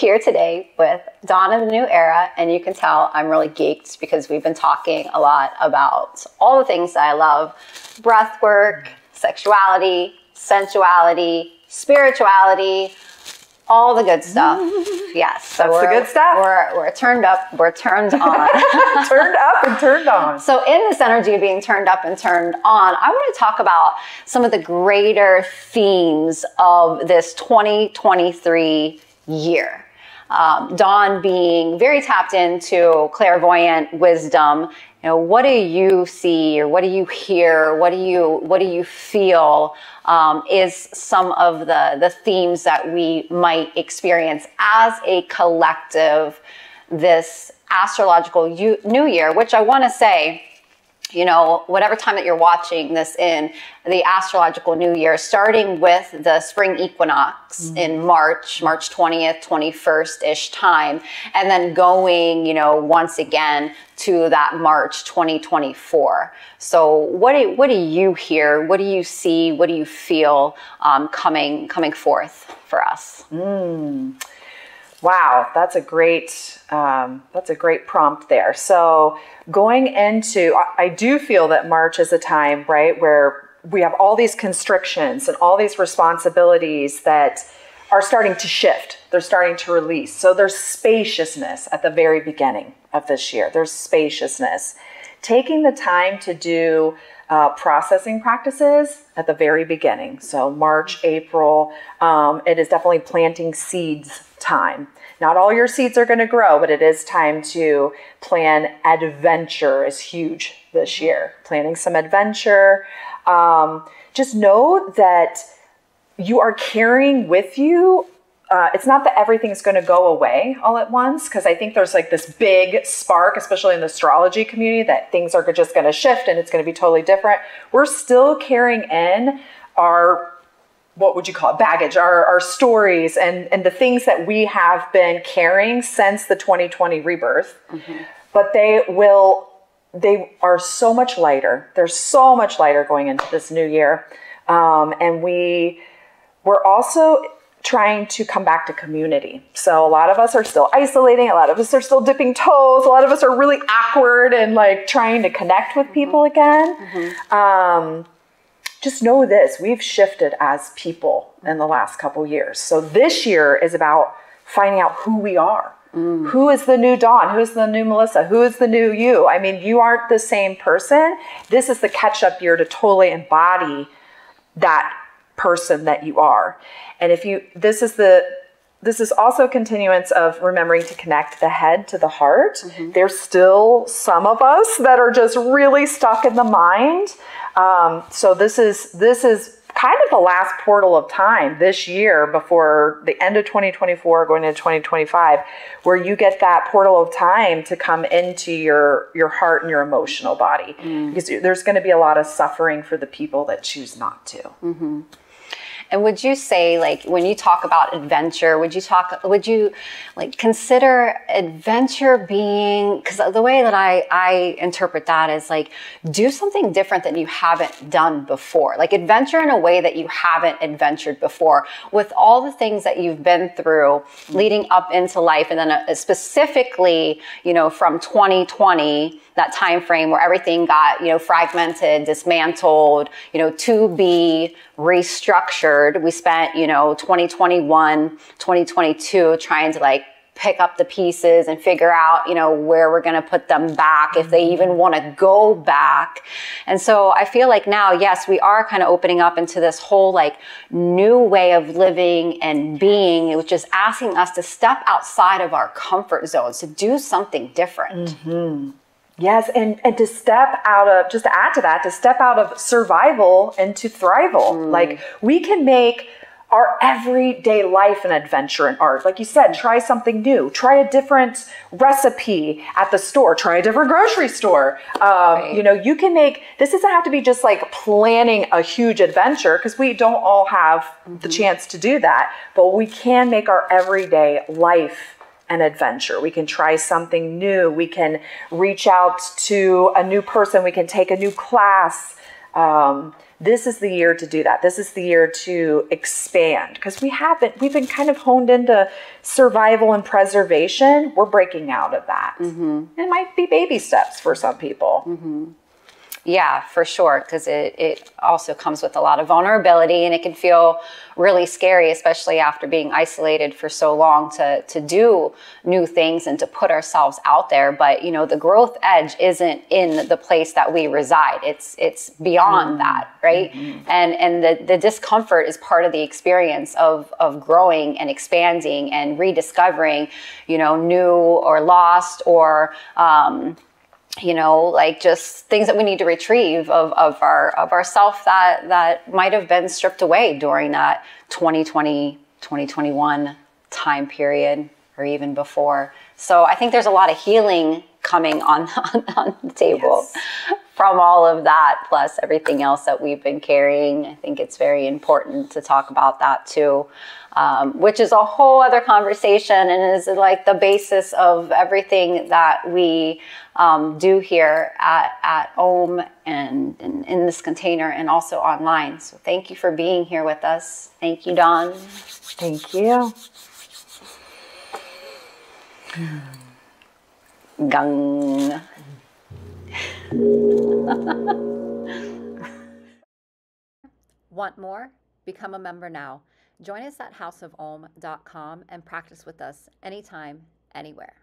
here today with Dawn in the New Era, and you can tell I'm really geeked because we've been talking a lot about all the things that I love: breath work, sexuality, sensuality, spirituality, all the good stuff. Yes, so that's the good stuff. We're turned up, we're turned on. Turned up and turned on. So in this energy of being turned up and turned on, I want to talk about some of the greater themes of this 2023 year. Dawn being very tapped into clairvoyant wisdom. You know, what do you see, or what do you hear? What do you feel is some of the themes that we might experience as a collective this astrological new year, which I want to say, you know, whatever time that you're watching this in, the astrological new year, starting with the spring equinox in March 20th, 21st-ish time, and then going, you know, once again to that March 2024. So what do you hear? What do you see? What do you feel coming forth for us? Wow, that's a great prompt there. So going into, I do feel that March is a time, right, where we have all these constrictions and all these responsibilities that are starting to shift. They're starting to release. So there's spaciousness at the very beginning of this year. There's spaciousness. Taking the time to do processing practices at the very beginning. So March, April, it is definitely planting seeds time. Not all your seeds are going to grow, but it is time to plan. Adventure is huge this year. Planning some adventure. Just know that you are carrying with you. It's not that everything's going to go away all at once, because I think there's like this big spark, especially in the astrology community, that things are just going to shift and it's going to be totally different. We're still carrying in our, what would you call it, baggage, our stories and the things that we have been carrying since the 2020 rebirth. But they are so much lighter. They're so much lighter going into this new year. And we're also trying to come back to community. So a lot of us are still isolating. A lot of us are still dipping toes. A lot of us are really awkward and like trying to connect with people again. Just know this, we've shifted as people in the last couple years. So this year is about finding out who we are. Who is the new Dawn? Who is the new Melissa? Who is the new you? I mean, you aren't the same person. This is the catch-up year to totally embody that person that you are. And this is also a continuance of remembering to connect the head to the heart. There's still some of us that are just really stuck in the mind. So this is kind of the last portal of time this year before the end of 2024, going into 2025, where you get that portal of time to come into your heart and your emotional body. Because there's going to be a lot of suffering for the people that choose not to. And would you say, like, when you talk about adventure, would you like consider adventure being, because the way that I interpret that is like, do something different that you haven't done before, like adventure in a way that you haven't adventured before, with all the things that you've been through leading up into life. And then specifically, you know, from 2020, that time frame where everything got, you know, fragmented, dismantled, you know, to be restructured. We spent, you know, 2021, 2022 trying to like pick up the pieces and figure out, you know, where we're going to put them back, if they even want to go back. And so I feel like now, yes, we are kind of opening up into this whole like new way of living and being, which is asking us to step outside of our comfort zones, to do something different. Yes, and to step out of, just to add to that, to step out of survival into thrival. Like, we can make our everyday life an adventure in art. Like you said, try something new, try a different recipe at the store, try a different grocery store. You know, you can make, this doesn't have to be just like planning a huge adventure, because we don't all have the chance to do that, but we can make our everyday life an adventure. We can try something new. We can reach out to a new person. We can take a new class. This is the year to do that. This is the year to expand, because we've been kind of honed into survival and preservation. We're breaking out of that. It might be baby steps for some people. Yeah, for sure, because it also comes with a lot of vulnerability, and it can feel really scary, especially after being isolated for so long, to do new things and to put ourselves out there. But, you know, the growth edge isn't in the place that we reside. It's beyond that, right? And the discomfort is part of the experience of growing and expanding and rediscovering, you know, new or lost or you know, like just things that we need to retrieve of ourself that might have been stripped away during that 2020, 2021 time period, or even before. So I think there's a lot of healing coming on the table from all of that, plus everything else that we've been carrying. I think it's very important to talk about that too, which is a whole other conversation and is like the basis of everything that we do here at Ohm and in this container and also online. So thank you for being here with us. Thank you, Dawn. Thank you. Gang. Want more? Become a member now. Join us at houseofohm.com and practice with us anytime, anywhere.